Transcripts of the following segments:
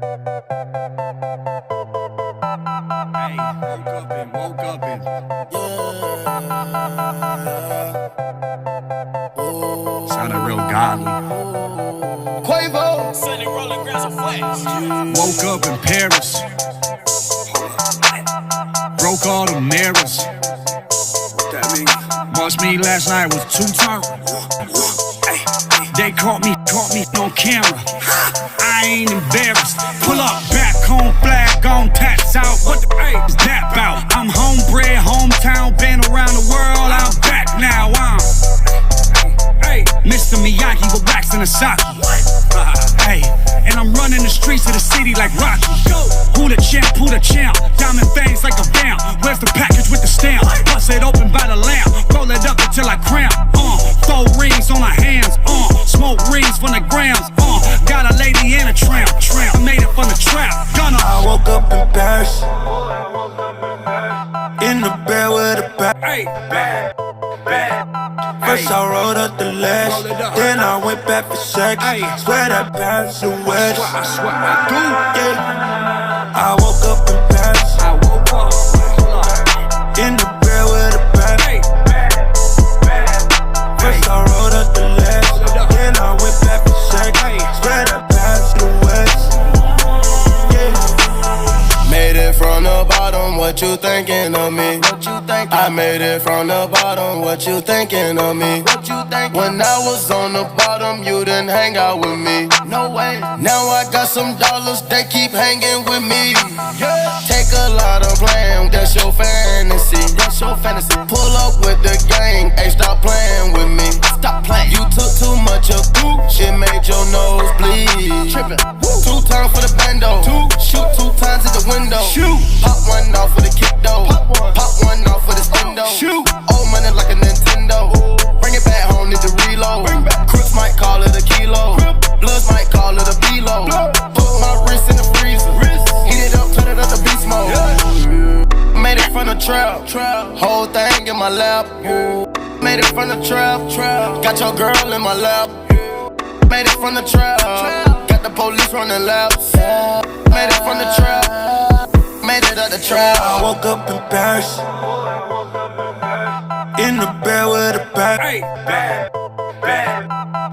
Hey, woke up and sounded real godly. Quavo, Sunny rolling grass of flash. Woke up in Paris, broke all the mirrors. What that mean? Watched me last night was too turned. They caught me on camera. I ain't embarrassed. Pull up, back home, flag on, tats out. What the is that about? I'm homebred, hometown, been around the world. I'm back now. Mr. Miyagi with wax in a sock. Hey, and I'm running the streets of the city like Rocky. Who the champ, who the champ? Diamond fangs like a vamp. Where's the package with the stamp? Bust it open by the lamp. Roll it up until I cramp. 4 rings on our hands. Smoke rings from the grams. Got a lady and a tramp. I made it from the trap. Gunna. I woke up in Paris, in the bed with a bag. Hey, bad. First I rolled up the lash, then I went back for sex. Swear that Paris the West. I swear I do. Yeah. I woke up in Paris, in the bed with a bag. First I rolled up the lash, then I went back for sex. Swear that Paris the West. Yeah. Made it from the bottom, what you thinking of me? I made it from the bottom, what you thinking of me? When I was on the bottom, you didn't hang out with me. No way. Now I got some dollars, they keep hanging with me. Take a lot of blame, that's your fantasy. Pull up with the gang, hey, stop playing with me. You took too much of it made your nose bleed. 2 times for the bando, shoot 2 times at the window. Pop 1 off for the kick though, pop 1 off for the stendo. Old money like a Nintendo, bring it back home, need to reload. Crooks might call it a kilo, Bloods might call it a B-load. Put my wrist in the freezer, heat it up, turn it up to beast mode. Made it from the trap, whole thing in my lap. Made it from the trap, got your girl in my lap. Made it from the trap, got the police running laps. Made it from the trap, made it out the trap. I woke up in Paris, in the bed with a bag.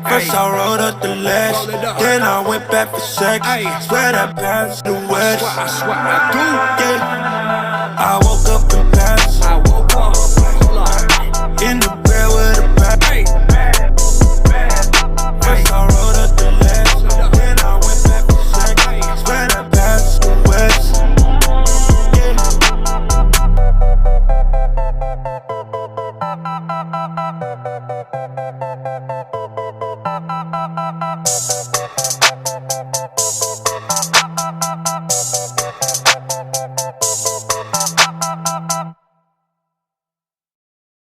First I rolled up the lash, then I went back for sex. Swear that Paris the West. I swear I do. Yeah. I woke up in Paris, in the bed with a bag. First I rolled up the lash, then I went back for sex. Swear that Paris the West. Yeah.